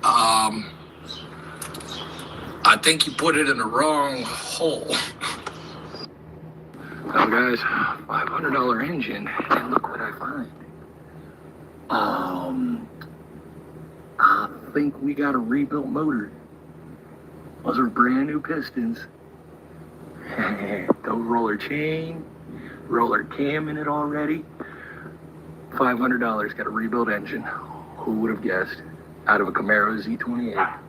I think you put it in the wrong hole. Now guys, $500 engine, and look what I find. I think we got a rebuilt motor. Those are brand new pistons. Those roller chain, roller cam in it already. $500, got a rebuilt engine. Who would have guessed? Out of a Camaro Z28.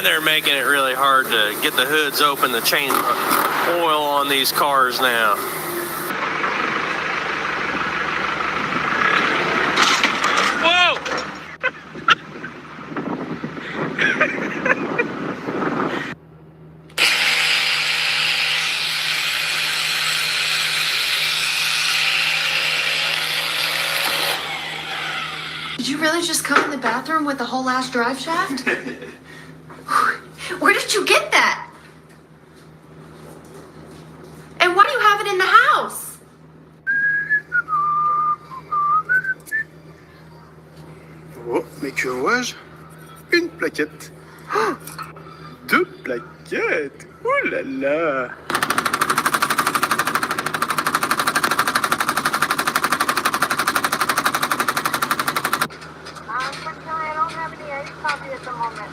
they're making it really hard to get the hoods open to change oil on these cars now. Whoa! Did you really just come in the bathroom with the whole ass drive shaft? Where did you get that? And why do you have it in the house? Oh, mais curieuse. Une plaquette. Deux plaquettes. Oh là là. Unfortunately, I don't have any ice coffee at the moment.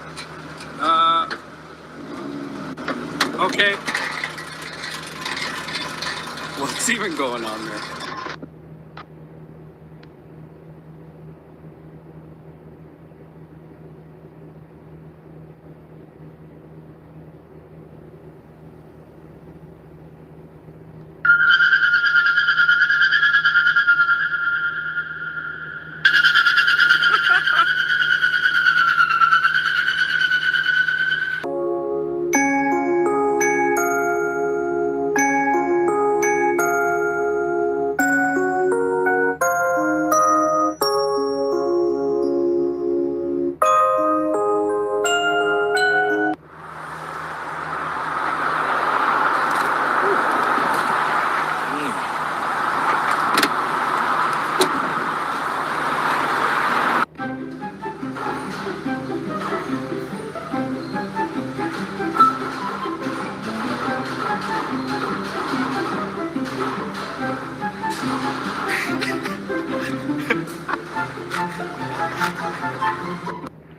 Okay. What's even going on there?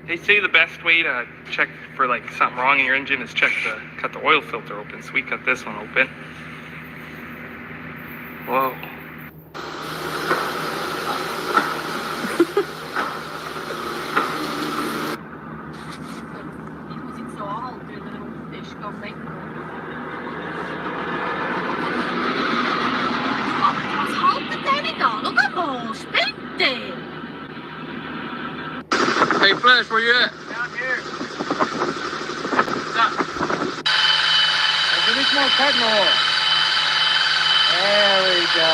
They say the best way to check for like something wrong in your engine is cut the oil filter open. So we cut this one open. Whoa. Hey Flash, where you at? Down here. Stop. Give me some more cutting oil. There we go.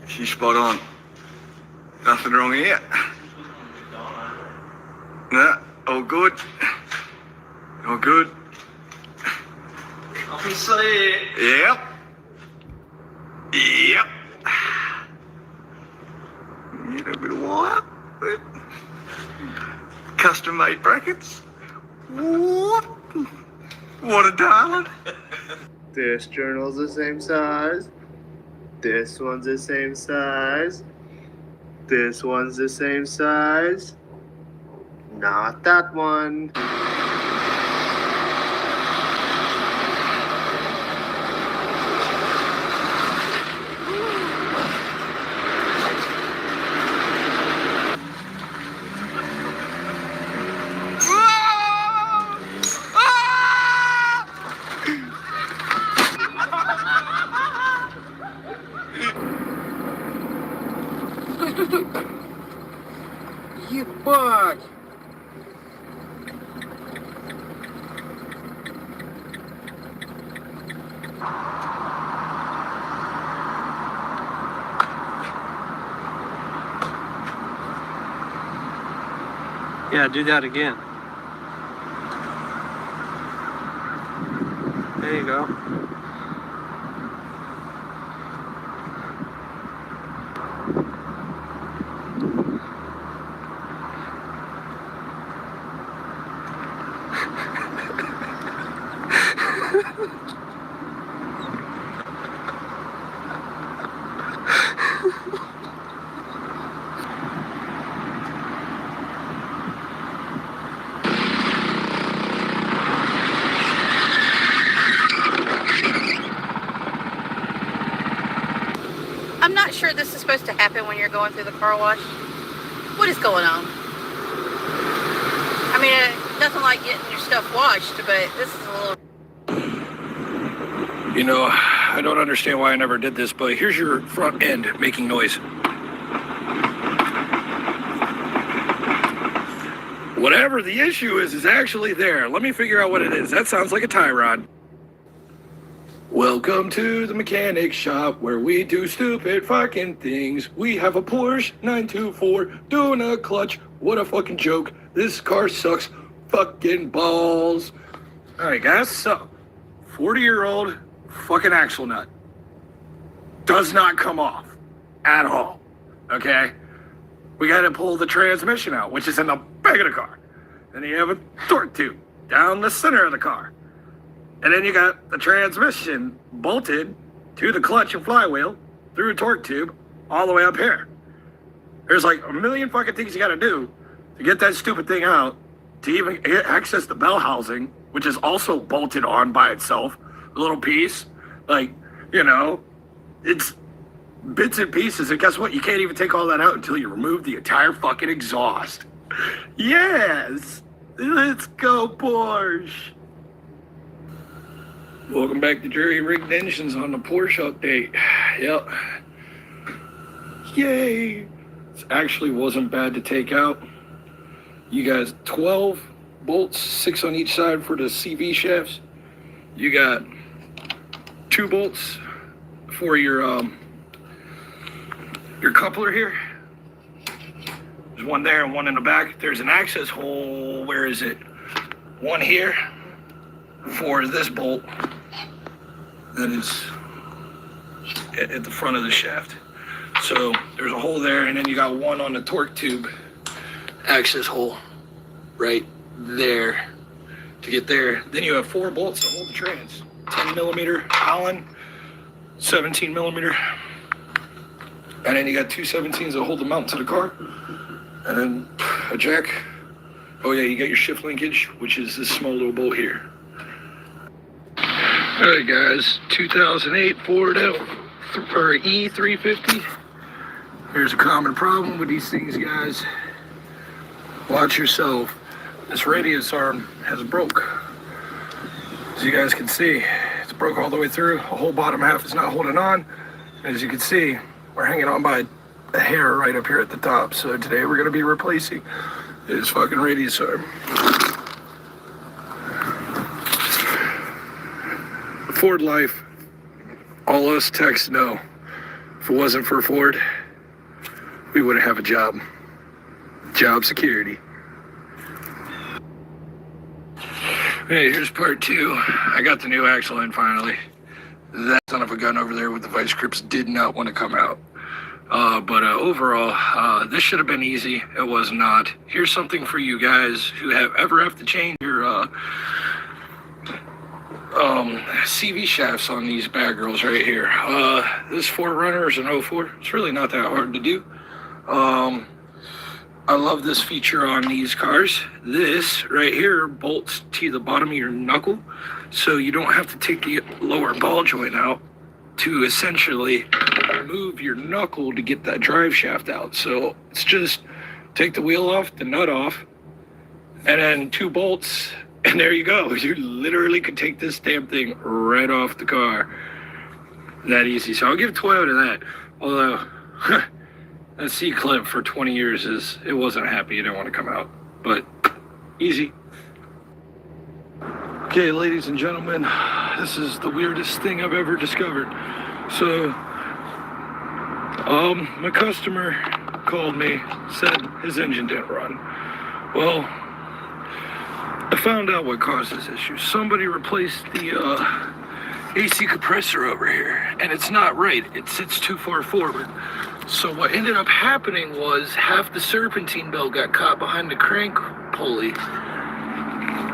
She's spot on. Nothing wrong here. No, all good. All good. I can see it. Yep. Yep. A little bit of wire. Custom made brackets. What? What a darling. This journal's the same size. This one's the same size. This one's the same size. Not that one. Ебать! Yeah, do that again. There you go. I'm not sure this is supposed to happen when you're going through the car wash. What is going on? I mean, nothing like getting your stuff washed, but this is a little... You know, I don't understand why I never did this, but here's your front end making noise. Whatever the issue is actually there. Let me figure out what it is. That sounds like a tie rod. Welcome to the mechanic shop where we do stupid fucking things. We have a Porsche 924 doing a clutch. What a fucking joke. This car sucks fucking balls. All right, guys, so 40-year-old fucking axle nut does not come off at all, okay? We got to pull the transmission out, which is in the back of the car. Then you have a torque tube down the center of the car. And then you got the transmission bolted to the clutch and flywheel through a torque tube all the way up here. There's like a million fucking things you got to do to get that stupid thing out, to even access the bell housing, which is also bolted on by itself, a little piece. Like, you know, it's bits and pieces. And guess what? You can't even take all that out until you remove the entire fucking exhaust. Yes! Let's go, Porsche! Welcome back to jury-rigged engines on the Porsche update. Yep. Yay! This actually wasn't bad to take out. You guys, 12 bolts, 6 on each side for the CV shafts. You got 2 bolts for your coupler here. There's one there and one in the back. There's an access hole. Where is it? One here for this bolt that is at the front of the shaft. So there's a hole there, and then you got one on the torque tube access hole right there to get there. Then you have 4 bolts to hold the trans. 10 millimeter Allen, 17 millimeter. And then you got 2 17s that hold the mount to the car. And then a jack. Oh yeah, you got your shift linkage, which is this small little bolt here. Alright guys, 2008 Ford E350. Here's a common problem with these things, guys. Watch yourself. This radius arm has broke. As you guys can see, it's broke all the way through. The whole bottom half is not holding on. As you can see, we're hanging on by a hair right up here at the top. So today we're going to be replacing this fucking radius arm. Ford life, all us techs know, if it wasn't for Ford, we wouldn't have a job. Job security. Hey, here's part 2. I got the new axle in finally. That son of a gun over there with the vice grips did not want to come out. But overall, this should have been easy. It was not. Here's something for you guys who ever have to change your CV shafts on these bad girls right here. This 4Runner is an 04. It's really not that hard to do. I love this feature on these cars. This right here bolts to the bottom of your knuckle, so you don't have to take the lower ball joint out to essentially move your knuckle to get that drive shaft out. So it's just take the wheel off, the nut off, and then 2 bolts, and there you go. You literally could take this damn thing right off the car. That easy. So I'll give Toyota that. Although that C-clip for 20 years it wasn't happy. It didn't want to come out. But easy. Okay, ladies and gentlemen, this is the weirdest thing I've ever discovered. So, my customer called me, said his engine didn't run. Well, I found out what caused this issue. Somebody replaced the AC compressor over here, and it's not right. It sits too far forward. So what ended up happening was half the serpentine belt got caught behind the crank pulley.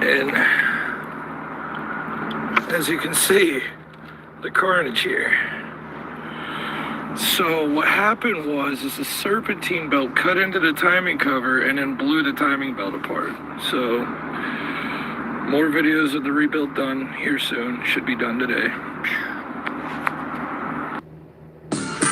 And as you can see, the carnage here. So what happened was the serpentine belt cut into the timing cover and then blew the timing belt apart. So more videos of the rebuild done here soon. Should be done today.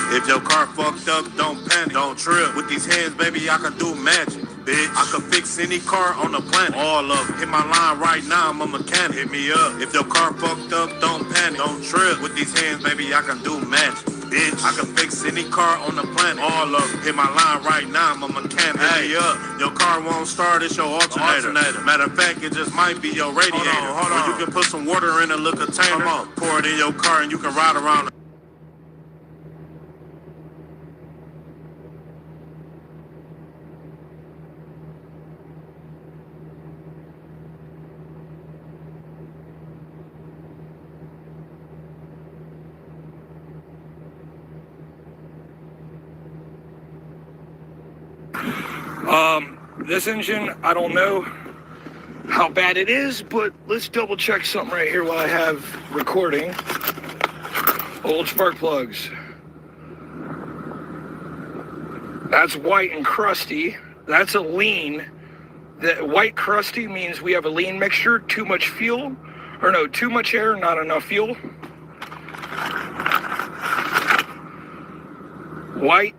If If your car fucked up, don't panic, don't trip. With these hands, baby, I can do magic, bitch. I can fix any car on the planet, all of it. Hit my line right now, I'm a mechanic, hit me up. If your car fucked up, don't panic, don't trip. With these hands, baby, I can do magic, bitch. I can fix any car on the planet, all of it. Hit my line right now, I'm a mechanic, hit me up. Your car won't start, it's your alternator. Matter of fact, it just might be your radiator. Hold on. Or you can put some water in a little container, pour it in your car, and you can ride around. This engine, I don't know how bad it is, but let's double check something right here while I have recording. Old spark plugs. That's white and crusty. That's a lean. That white crusty means we have a lean mixture, too much fuel, or no, too much air, not enough fuel. White.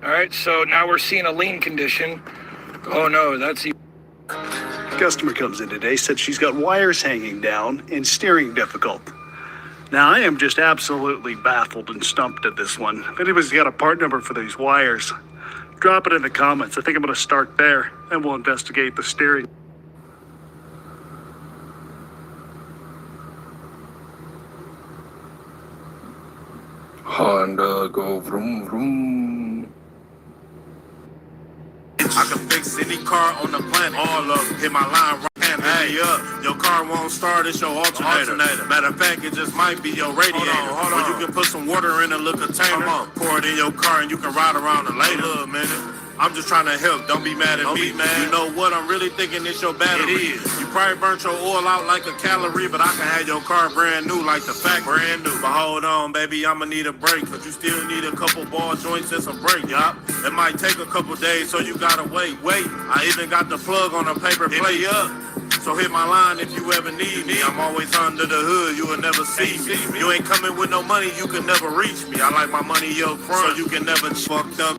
All right, so now we're seeing a lean condition. Oh no, that's the Customer comes in today, said she's got wires hanging down and steering difficult. Now, I am just absolutely baffled and stumped at this one. If anybody's got a part number for these wires, drop it in the comments. I think I'm going to start there, and we'll investigate the steering. Honda go vroom vroom. I can fix any car on the planet, all of it. Hit my line right hand, hey up. Your car won't start, it's your alternator. Matter of fact, it just might be your radiator. Hold on. Or you can put some water in a little container, pour it in your car, and you can ride around it later. Look, man. I'm just trying to help. Don't be mad at me, man. You know what? I'm really thinking it's your battery. It is. You probably burnt your oil out like a calorie, but I can have your car brand new like the fact brand new. But hold on, baby, I'ma need a break, cause you still need a couple ball joints and some brake, yup. It might take a couple days, so you gotta wait. I even got the plug on a paper plate up. So hit my line if you ever need me. I'm always under the hood, you will never see me. You ain't coming with no money, you can never reach me. I like my money up front, so you can never fucked up.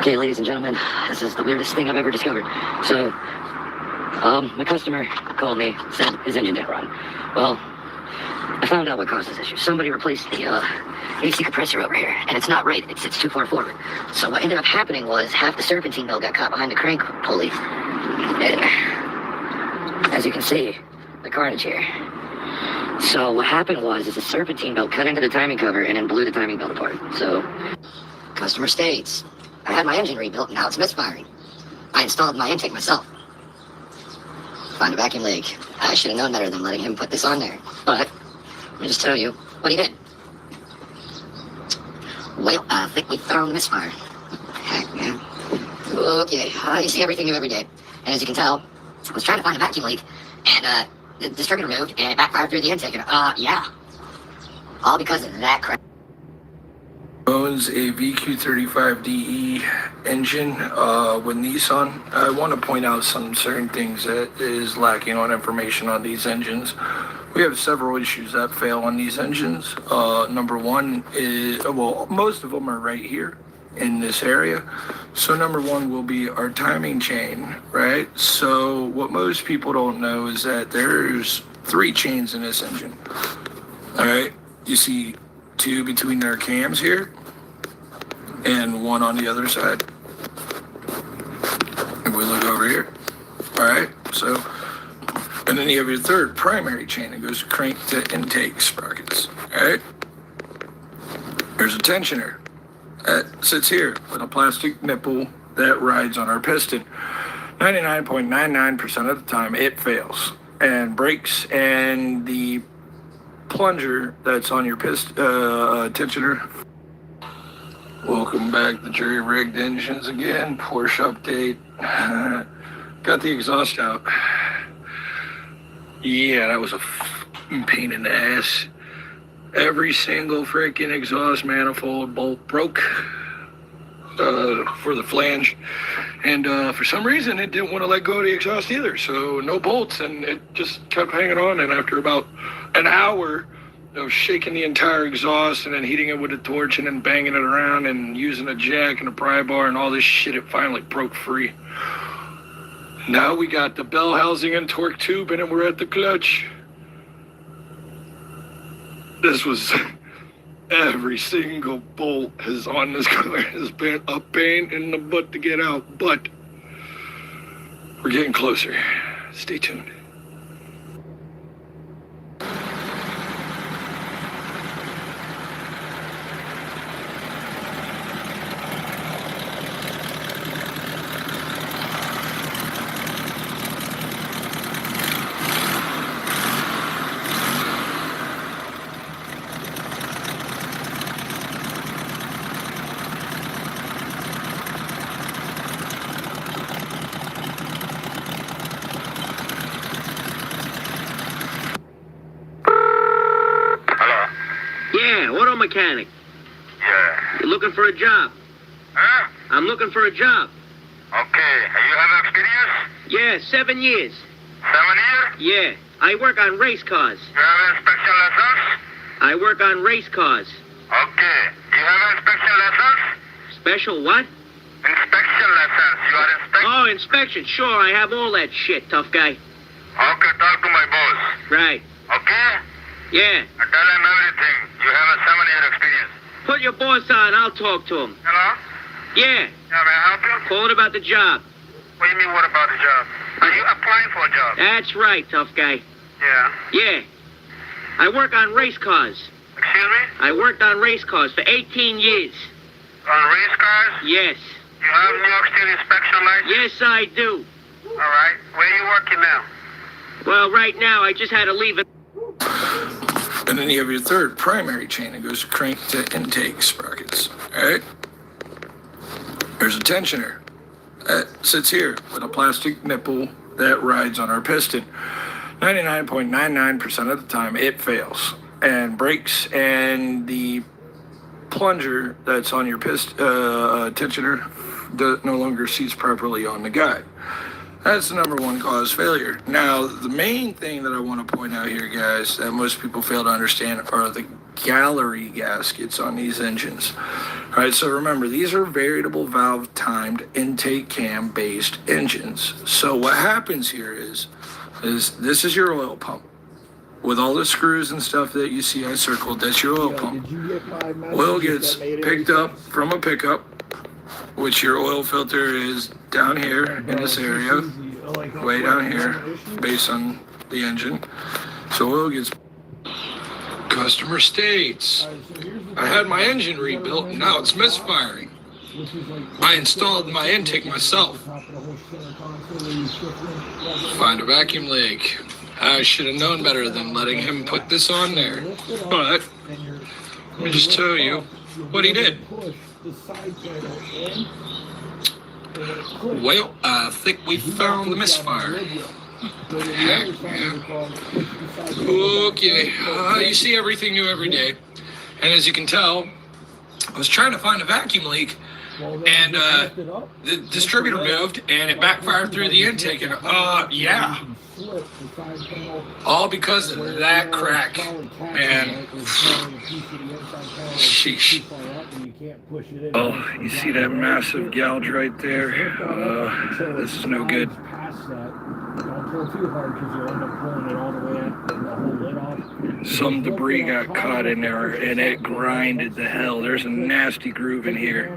Okay, ladies and gentlemen, this is the weirdest thing I've ever discovered. So, my customer called me, said his engine didn't run. Well, I found out what caused this issue. Somebody replaced the AC compressor over here, and it's not right. It sits too far forward. So what ended up happening was half the serpentine belt got caught behind the crank pulley. And as you can see, the carnage here. So what happened was the serpentine belt cut into the timing cover and then blew the timing belt apart. So, customer states, I had my engine rebuilt and now it's misfiring. I installed my intake myself. Found a vacuum leak. I should have known better than letting him put this on there. But, let me just tell you what he did. Well, I think we found the misfire. Heck, man. Okay, you see everything new every day. And as you can tell, I was trying to find a vacuum leak, and the string removed, and it backfired through the intake. And, yeah. All because of that crap. Owns a VQ35DE engine with Nissan. I want to point out some certain things that is lacking on information on these engines. We have several issues that fail on these engines. Number one is, well, most of them are right here in this area. So number one will be our timing chain, right? So what most people don't know is that there's 3 chains in this engine. All right, you see 2 between their cams here and 1 on the other side. If we look over here, all right, so, and then you have your 3rd primary chain that goes crank to intake sprockets, all right? There's a tensioner that sits here with a plastic nipple that rides on our piston. 99.99% of the time it fails and breaks, and the plunger that's on your piston tensioner. Welcome back to Jury Rigged Engines again. Porsche update. Got the exhaust out. Yeah, that was a pain in the ass. Every single freaking exhaust manifold bolt broke for the flange, and for some reason it didn't want to let go of the exhaust either, so no bolts, and it just kept hanging on. And after about an hour you know, shaking the entire exhaust and then heating it with a torch and then banging it around and using a jack and a pry bar and all this shit, it finally broke free. Now we got the bell housing and torque tube and then we're at the clutch. This was, every single bolt is on this car has been a pain in the butt to get out, but we're getting closer. Stay tuned. Yeah, auto mechanic. Yeah. You looking for a job? Huh? I'm looking for a job. Okay. You have experience? Yeah, 7 years. 7 years? Yeah, I work on race cars. You have inspection license? I work on race cars. Okay. You have inspection license? Special what? Inspection license. You are inspection. Oh, inspection. Sure, I have all that shit, tough guy. Okay, talk to my boss. Right. Okay? Yeah. I tell him everything. You have a 7-year experience. Put your boss on. I'll talk to him. Hello? Yeah. Yeah, may I help you? Calling about the job. What do you mean, what about the job? Are you applying for a job? That's right, tough guy. Yeah. Yeah. I work on race cars. Excuse me? I worked on race cars for 18 years. On race cars? Yes. You have New York State inspection license? Yes, I do. All right. Where are you working now? Well, right now, I just had to leave it. And then you have your third primary chain that goes crank to intake sprockets. All right? There's a tensioner that sits here with a plastic nipple that rides on our piston. 99.99% of the time, it fails and breaks, and the plunger that's on your tensioner no longer seats properly on the guide. That's the number one cause failure. Now, the main thing that I want to point out here, guys, that most people fail to understand are the gallery gaskets on these engines. All right, so remember, these are variable valve timed intake cam based engines. So what happens here is this is your oil pump. With all the screws and stuff that you see I circled, that's your oil pump. Oil gets picked up from a pickup, which your oil filter is down here in this area, way down here, based on the engine. So oil gets... Customer states, I had my engine rebuilt and now it's misfiring. I installed my intake myself. Find a vacuum leak. I should have known better than letting him put this on there. But, let me just tell you what he did. Well, I think we found the misfire. Heck, yeah. Okay, you see everything new every day. And as you can tell, I was trying to find a vacuum leak, and the distributor moved, and it backfired through the intake, and yeah. All because of that crack, man. Sheesh. Oh, you see that massive gouge right there? This is no good. Some debris got caught in there and it grinded the hell. There's a nasty groove in here.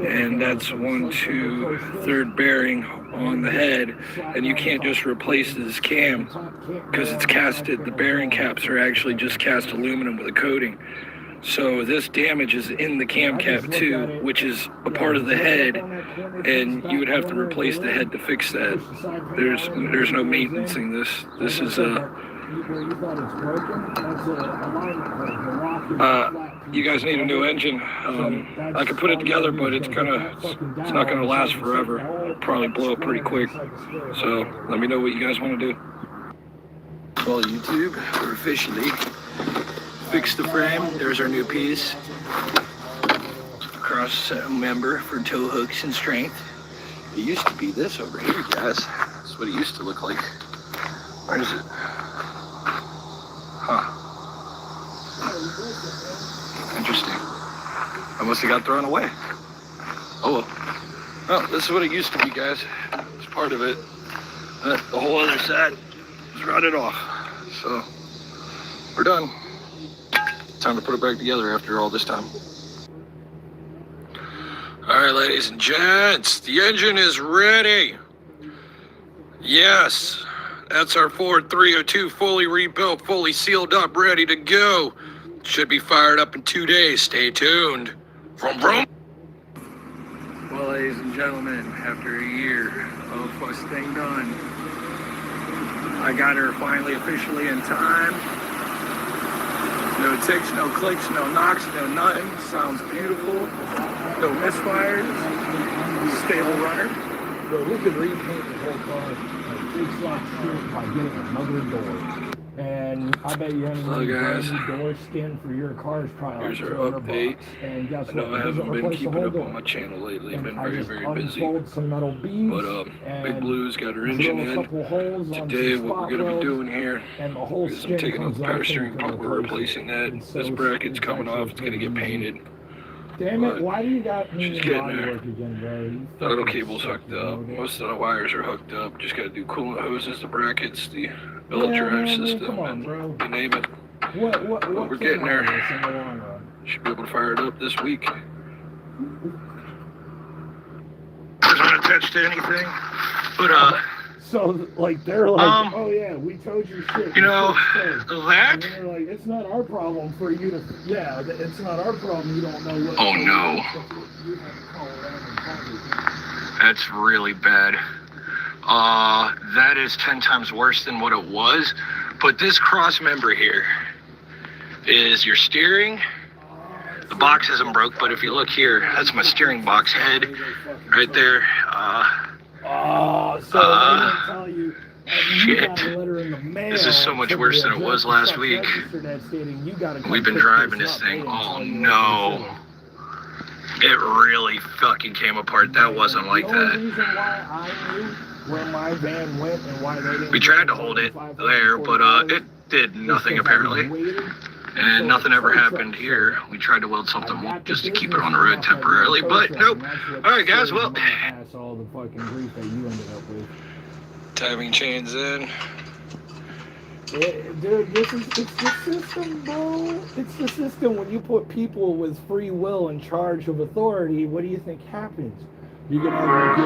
And that's 1, 2, third bearing on the head. And you can't just replace this cam because it's casted. The bearing caps are actually just cast aluminum with a coating. So this damage is in the cam cap too, which is a part of the head, and you would have to replace the head to fix that. There's no maintenancing this. This is you guys need a new engine. I could put it together, but it's not gonna last forever. It'll probably blow up pretty quick. So let me know what you guys want to do. Well, YouTube, we're officially fixed the frame. There's our new piece. Cross member for tow hooks and strength. It used to be this over here, guys. That's what it used to look like. Where is it? Huh. Interesting. I must have got thrown away. Oh well. Well, this is what it used to be, guys. It's part of it. The whole other side was rotted off. So, we're done. Time to put it back together after all this time. All right, ladies and gents, the engine is ready. Yes, that's our Ford 302, fully rebuilt, fully sealed up, ready to go. Should be fired up in 2 days. Stay tuned. Vroom, vroom. Well, ladies and gentlemen, after a year of Mustang done, I got her finally officially in time. No ticks, no clicks, no knocks, no nothing. Sounds beautiful. No misfires. Stable runner. So we could repaint the whole car like 3 slots short by getting another door. And I bet you any door skin for your car is probably like Here's our update. And guess I know what? I haven't been keeping up on my channel lately. I've been very, very busy. Some metal beads But Big Blue's got her engine in. Today, what we're going to be doing here is I'm taking off the power steering pump. We're replacing that. This bracket's coming off. It's going to get painted. Damn it, why do you got me She's getting there. The little cable's hooked up. Most of the wires are hooked up. Just got to do coolant hoses, the brackets, the belt drive system, and you name it. But we're getting there. Should be able to fire it up this week. Doesn't attach to anything, but so like they're like, oh yeah, we told you shit. You know that? And they're like, it's not our problem for you to. Yeah, it's not our problem. You don't know what. Oh no. That's really bad. That is 10 times worse than what it was. But this cross member here is your steering. The box isn't broke, but if you look here, that's my steering box head right there. So they didn't tell you. Shit. This is so much worse than it was last week. We've been driving this thing. Oh no. It really fucking came apart. That wasn't like that. Where my van went and why they didn't. We tried to hold it there, but it did nothing apparently. And nothing ever happened here. We tried to weld something just to keep it on the road temporarily, but nope. Alright guys, well. All the fucking grief that you ended up with. Timing chains in. Dude, it's the system, bro. It's the system. When you put people with free will in charge of authority, what do you think happens? You're gonna have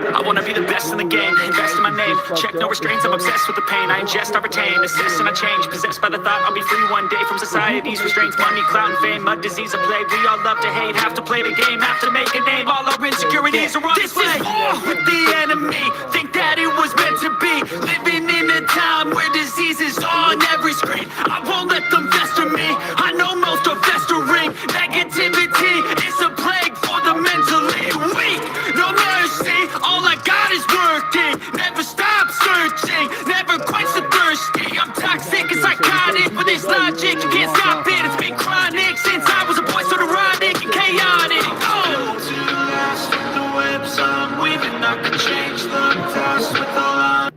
I wanna be the best in the game, invest in my name, check no restraints, I'm obsessed with the pain, I ingest, I retain, assess and I change, possessed by the thought I'll be free one day from society's restraints, money, clout and fame, mud, disease, a plague, we all love to hate, have to play the game, have to make a name, all our insecurities are on display. This is war with the enemy, think that it was meant to be, living in a time where disease is on every screen, I won't let them fester me, I know most are festering, negativity is a plague for the mentally weak, no mercy, all I got is working, never stop searching, never quench the thirsty, I'm toxic and psychotic, but there's logic, you can't stop it, it's been chronic, since I was a boy, so neurotic and chaotic, to the last of the webs I'm weaving, I can change the past with all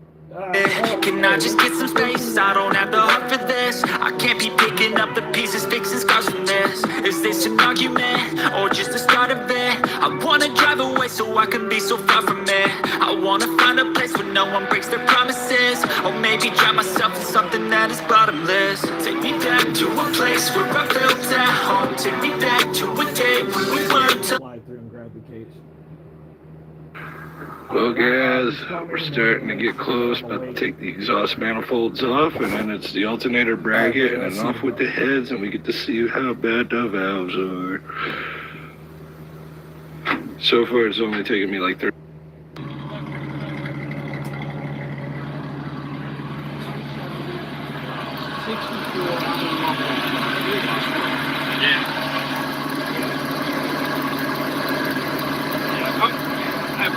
can I just get some space? I don't have the heart for this. I can't be picking up the pieces, fixing scars from this. Is this an argument or just the start of it? I wanna drive away so I can be so far from it. I wanna find a place where no one breaks their promises, or maybe drown myself in something that is bottomless. Take me back to a place where I felt at home. Take me back to a day when we learned to fly through and grab the case. Well guys, we're starting to get close, about to take the exhaust manifolds off, and then it's the alternator bracket, and then off with the heads, and we get to see how bad the valves are. So far it's only taken me like 30.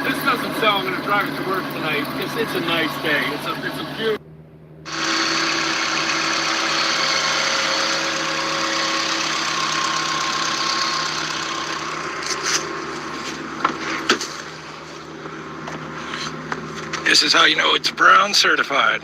This doesn't sound I'm going to drive it to work tonight. It's a nice day. It's a beautiful. This is how you know it's brown certified.